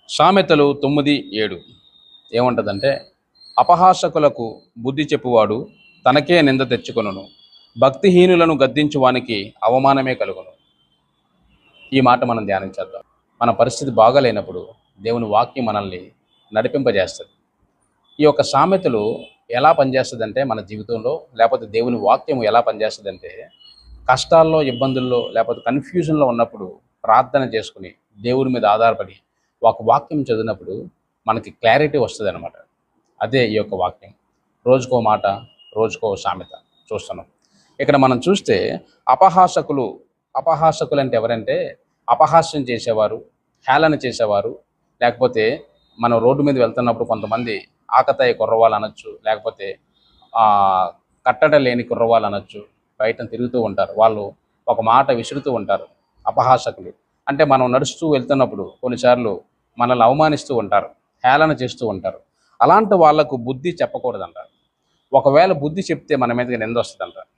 సామెతలు 9:7 ఏముంటుందంటే, అపహాసకులకు బుద్ధి చెప్పువాడు తనకే నింద తెచ్చుకొనును, భక్తిహీనులను గద్దించు వానికి అవమానమే కలుగును. ఈ మాట మనం ధ్యానించేద్దాం. మన పరిస్థితి బాగాలేనప్పుడు దేవుని వాక్యం మనల్ని నడిపింపజేస్తుంది. ఈ యొక్క సామెతలు ఎలా పనిచేస్తుందంటే మన జీవితంలో, లేకపోతే దేవుని వాక్యం ఎలా పనిచేస్తుందంటే, కష్టాల్లో, ఇబ్బందుల్లో, లేకపోతే కన్ఫ్యూజన్లో ఉన్నప్పుడు ప్రార్థన చేసుకుని దేవుని మీద ఆధారపడి ఒక వాక్యం చదివినప్పుడు మనకి క్లారిటీ వస్తుంది అనమాట. అదే ఈ యొక్క వాక్యం. రోజుకో మాట, రోజుకో సామెత చూస్తున్నాం. ఇక్కడ మనం చూస్తే అపహాసకులు, అపహాసకులు అంటే ఎవరంటే అపహాస్యం చేసేవారు, హేళన చేసేవారు, లేకపోతే మనం రోడ్డు మీద వెళ్తున్నప్పుడు కొంతమంది ఆకతాయి కుర్రవాళ్ళు అనొచ్చు, లేకపోతే కట్టడ లేని కుర్రవాళ్ళు అనొచ్చు, బయట తిరుగుతూ ఉంటారు. వాళ్ళు ఒక మాట విసురుతూ ఉంటారు. అపహాసకులు అంటే మనం నడుస్తూ వెళ్తున్నప్పుడు కొన్నిసార్లు మనల్ని అవమానిస్తూ ఉంటారు, హేళన చేస్తూ ఉంటారు. అలాంటి వాళ్లకు బుద్ధి చెప్పకూడదంటారు. ఒకవేళ బుద్ధి చెప్తే మన మీదకి నింద వస్తుందంటారు.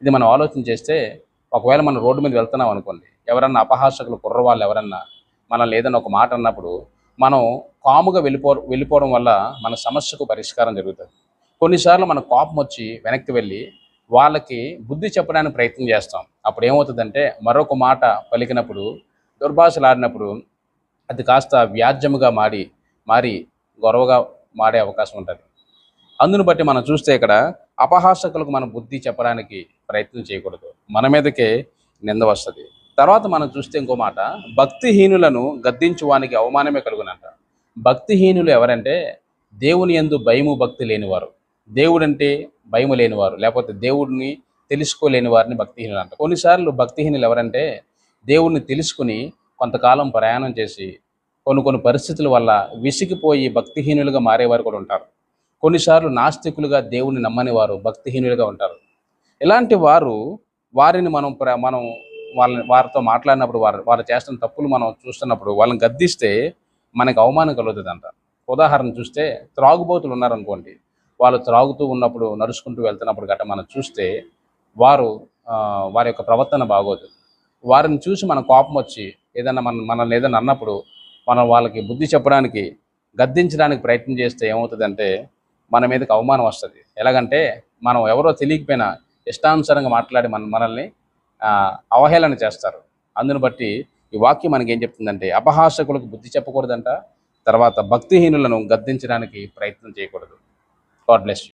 ఇది మనం ఆలోచన చేస్తే, ఒకవేళ మనం రోడ్డు మీద వెళ్తున్నాం అనుకోండి, ఎవరన్నా అపహాసకులు కుర్రవాళ్ళు ఎవరన్నా మనల్ని ఏదైనా ఒక మాట అన్నప్పుడు మనం కాముగా వెళ్ళిపోవడం వల్ల మన సమస్యకు పరిష్కారం జరుగుతుంది. కొన్నిసార్లు మన కోపం వచ్చి వెనక్కి వెళ్ళి వాళ్ళకి బుద్ధి చెప్పడానికి ప్రయత్నం చేస్తాం. అప్పుడు ఏమవుతుందంటే, మరొక మాట పలికినప్పుడు, దుర్భాషలాడినప్పుడు అది కాస్త వ్యాజ్యముగా మారి గొడవగా మారే అవకాశం ఉంటుంది. అందును బట్టి మనం చూస్తే ఇక్కడ అపహాసకులకు మనం బుద్ధి చెప్పడానికి ప్రయత్నం చేయకూడదు, మన మీదకే నింద వస్తుంది. తర్వాత మనం చూస్తే ఇంకో మాట, భక్తిహీనులను గద్దించు వానికి అవమానమే కలుగునంట. భక్తిహీనులు ఎవరంటే దేవుని యందు భయము భక్తి లేనివారు, దేవుడంటే భయము లేనివారు, లేకపోతే దేవుడిని తెలుసుకోలేని వారిని భక్తిహీనులు అంట. కొన్నిసార్లు భక్తిహీనులు ఎవరంటే దేవుడిని తెలుసుకుని కొంతకాలం ప్రయాణం చేసి కొన్ని పరిస్థితుల వల్ల విసిగిపోయి భక్తిహీనులుగా మారేవారు కూడా ఉంటారు. కొన్నిసార్లు నాస్తికులుగా దేవుని నమ్మని వారు భక్తిహీనులుగా ఉంటారు. ఇలాంటి వారిని మనం వారితో మాట్లాడినప్పుడు, వారు చేస్తున్న తప్పులు మనం చూస్తున్నప్పుడు వాళ్ళని గద్దిస్తే మనకు అవమానం కలుగుతుందంట. ఉదాహరణ చూస్తే, త్రాగుబోతులు ఉన్నారనుకోండి, వాళ్ళు త్రాగుతూ ఉన్నప్పుడు, నడుచుకుంటూ వెళ్తున్నప్పుడు గట్రా మనం చూస్తే వారి యొక్క ప్రవర్తన బాగోదు. వారిని చూసి మన కోపం వచ్చి మనల్ని ఏదైనా అన్నప్పుడు మనం వాళ్ళకి బుద్ధి చెప్పడానికి, గద్దించడానికి ప్రయత్నం చేస్తే ఏమవుతుందంటే మన మీదకి అవమానం వస్తుంది. ఎలాగంటే మనం ఎవరో తెలియకపోయినా ఇష్టానుసారంగా మాట్లాడి మనల్ని అవహేళన చేస్తారు. అందును బట్టి ఈ వాక్యం మనకి ఏం చెప్తుందంటే, అపహాసకులకు బుద్ధి చెప్పకూడదంట, తర్వాత భక్తిహీనులను గద్దించడానికి ప్రయత్నం చేయకూడదు. God bless you.